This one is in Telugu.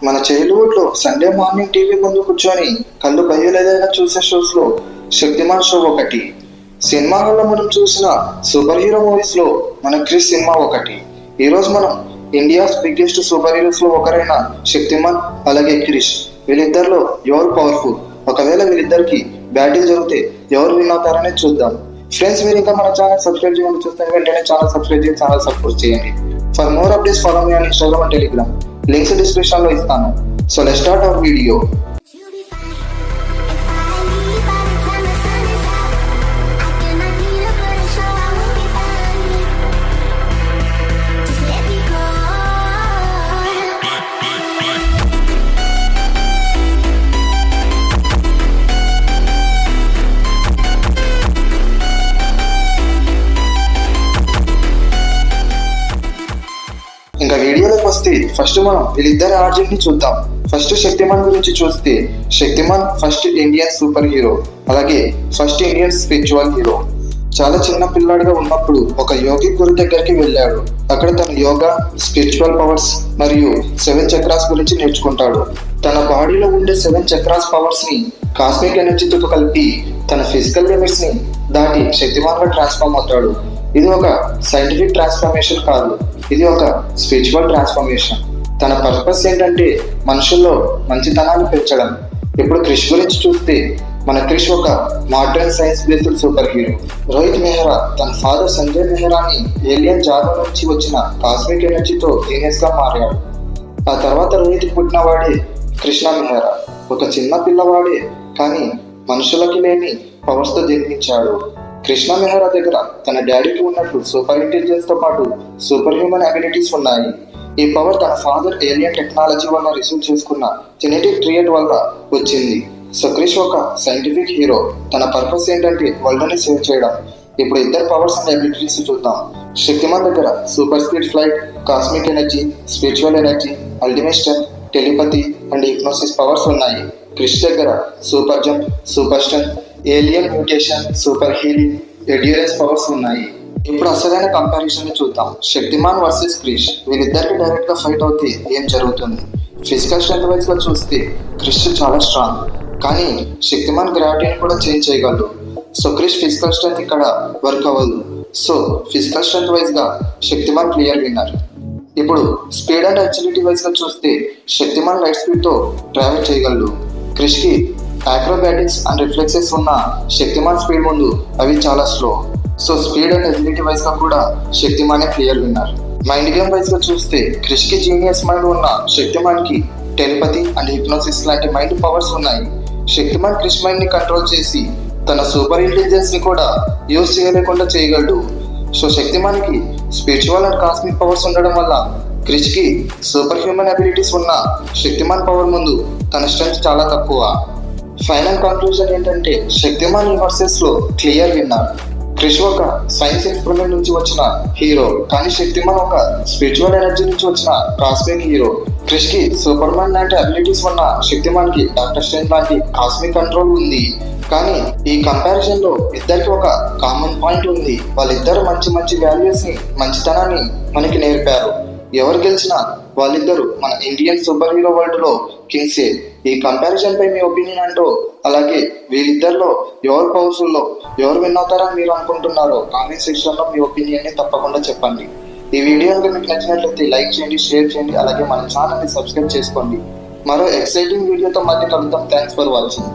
మన చైల్డ్హుడ్ లో సండే మార్నింగ్ టీవీ ముందు కూర్చొని కళ్ళు బయ్యలేదైనా చూసే షోస్ లో శక్తిమాన్ షో ఒకటి. సినిమా హాల్లో మనం చూసిన సూపర్ హీరో మూవీస్ లో మన క్రిష్ సినిమా ఒకటి. ఈరోజు మనం ఇండియాస్ బిగ్గెస్ట్ సూపర్ హీరోస్ లో ఒకరైన శక్తిమాన్ అలాగే క్రిష్, వీళ్ళిద్దరిలో ఎవరు పవర్ఫుల్, ఒకవేళ వీళ్ళిద్దరికి బ్యాటింగ్ జరిగితే ఎవరు విన్ అవుతారనే చూద్దాం. ఫ్రెండ్స్, మీరు ఇంకా మన ఛానల్ సబ్స్క్రైబ్ చేయండి. చూస్తే వెంటనే ఛానల్ సబ్స్క్రైబ్ చేసి ఛానల్ సపోర్ట్ చేయండి. For more updates follow me on Instagram and Telegram. Links description లో ఇస్తాను. So let's start our video. ఇంకా వీడియోలోకి వస్తే ఫస్ట్ మనం వీళ్ళిద్దరి ఆర్జిన్ ని చూద్దాం. ఫస్ట్ శక్తిమాన్ గురించి చూస్తే, Shaktimaan first Indian super hero, అలాగే ఫస్ట్ ఇండియన్ స్పిరిచువల్ హీరో. చాలా చిన్న పిల్లాడిగా ఉన్నప్పుడు ఒక యోగి గురు దగ్గరికి వెళ్ళాడు. అక్కడ తన యోగా, స్పిరిచువల్ పవర్స్ మరియు 7 చక్రాస్ గురించి నేర్చుకుంటాడు. తన బాడీలో ఉండే 7 చక్రాస్ పవర్స్ ని కాస్మిక్ ఎనర్జీతో కలిపి తన ఫిజికల్ లిమిట్స్ ని దాటి శక్తిమాన్ గా ట్రాన్స్ఫార్మ్ అవుతాడు. ఇది ఒక సైంటిఫిక్ ట్రాన్స్ఫర్మేషన్ కాదు, ఇది ఒక స్పిరిచువల్ ట్రాన్స్ఫర్మేషన్. తన పర్పస్ ఏంటంటే మనుషుల్లో మంచితనాన్ని పెంచడం. ఇప్పుడు క్రిష్ గురించి చూస్తే, మన క్రిష్ ఒక modern science based super hero. Rohit Mehra తన ఫాదర్ సంజయ్ మెహ్రాని ఏలియన్ జాబ్ నుంచి వచ్చిన కాస్మిక్ ఎనర్జీతో జీనియస్ గా మారాడు. ఆ తర్వాత రోహిత్ పుట్టినవాడే కృష్ణ మెహ్రా. ఒక చిన్న పిల్లవాడే కానీ మనుషులకి లేని పవర్స్ తో జన్మించాడు. కృష్ణ మెహ్రా దగ్గర తన డాడీకి ఉన్నట్లు సూపర్ ఇంటెలిజెన్స్ తో పాటు సూపర్ హ్యూమన్ అబిలిటీస్ ఉన్నాయి. ఈ పవర్ తన ఫాదర్ ఏలియన్ టెక్నాలజీ వల్ల రిసీవ్ చేసుకున్న జెనెటిక్ ట్రియట్ వల్ల వచ్చింది. సో క్రిష్ ఒక సైంటిఫిక్ హీరో. తన పర్పస్ ఏంటంటే వరల్డ్ ని సేవ్ చేయడం. ఇప్పుడు ఇద్దరు పవర్స్ అండ్ అబిలిటీస్ చూద్దాం. శక్తిమాన్ దగ్గర super speed flight, cosmic energy, spiritual energy, ultimate strength, telepathy and hypnosis powers ఉన్నాయి. క్రిష్ దగ్గర super jump, super strength, alien mutation, super healing, endurance powers ఉన్నాయి. ఇప్పుడు అసలైన కంపారిజన్ ని చూద్దాం. శక్తిమాన్ వర్సెస్ క్రిష్. వీళ్ళిద్దరికి డైరెక్ట్ గా ఫైట్ అవుతే ఏం జరుగుతుంది? ఫిజికల్ స్ట్రెంత్ వైజ్ గా చూస్తే క్రిష్ చాలా స్ట్రాంగ్, కానీ శక్తిమాన్ గ్రావిటీని కూడా చేంజ్ చేయగలడు. సో క్రిష్ ఫిజికల్ స్ట్రెంత్ ఇక్కడ వర్క్ అవ్వదు. సో ఫిజికల్ స్ట్రెంత్ వైజ్ గా శక్తిమాన్ క్లియర్ విన్నర్. ఇప్పుడు స్పీడ్ అండ్ అజిలిటీ వైజ్ గా చూస్తే శక్తిమాన్ లైట్ స్పీడ్ తో ట్రావెల్ చేయగలడు. క్రిష్ కి అక్రోబాటిక్స్ అండ్ రిఫ్లెక్సెస్ ఉన్న శక్తిమాన్ స్పీడ్ ముందు అవి చాలా slow. So speed and ability wise గా కూడా శక్తిమానే clear winner. Mind game wise గా చూస్తే క్రిష్ కి జీనియస్ మైండ్ ఉన్న శక్తిమాన్ కి టెలిపతి అండ్ హిప్నోసిస్ లాంటి మైండ్ పవర్స్ ఉన్నాయి. శక్తిమాన్ క్రిష్ మైండ్ ని కంట్రోల్ చేసి తన సూపర్ ఇంటెలిజెన్స్ ని కూడా యూజ్ చేయలేకుండా చేయగలడు. సో శక్తిమాన్ కి స్పిరిచువల్ అండ్ కాస్మిక్ పవర్స్ ఉండడం వల్ల క్రిష్ కి సూపర్ హ్యూమన్ అబిలిటీస్ ఉన్న శక్తిమాన్ పవర్ ముందు తన స్ట్రెంత్ చాలా తక్కువ. ఫైనల్ కంక్లూజన్ ఏంటంటే శక్తిమాన్ ఈ వర్సెస్ లో క్లియర్ విన్నర్. క్రిష్ ఒక సైన్స్ ఎక్స్పెరిమెంట్ నుంచి వచ్చిన హీరో, కానీ శక్తిమాన్ ఒక స్పిరిచువల్ ఎనర్జీ నుంచి వచ్చిన కాస్మిక్ హీరో. క్రిష్ కి సూపర్ మ్యాన్ లాంటి అబిలిటీస్ ఉన్న శక్తిమాన్ కి డాక్టర్ స్ట్రేంజ్ లాంటి కాస్మిక్ కంట్రోల్ ఉంది. కానీ ఈ కంపారిజన్ లో ఇద్దరికి ఒక కామన్ పాయింట్ ఉంది. వాళ్ళిద్దరు మంచి మంచి వాల్యూస్ ని, మంచితనాన్ని మనకి నేర్పారు. ఎవరు గెలిచినా వాళ్ళిద్దరు మన ఇండియన్ సూపర్ హీరో వరల్డ్ లో కింగ్సే. ఈ కంపారిజన్ పై మీ ఒపీనియన్ అంటూ, అలాగే వీళ్ళిద్దరిలో ఎవరు పవర్ఫుల్ లో ఎవరు విన్ అవుతారని మీరు అనుకుంటున్నారో కామెంట్ సెక్షన్ లో మీ ఒపీనియన్ ని తప్పకుండా చెప్పండి. ఈ వీడియో మీకు నచ్చినట్లయితే లైక్ చేయండి, షేర్ చేయండి, అలాగే మన ఛానల్ ని సబ్స్క్రైబ్ చేసుకోండి. మరో ఎక్సైటింగ్ వీడియోతో మళ్ళీ కలుద్దాం. Thanks for watching.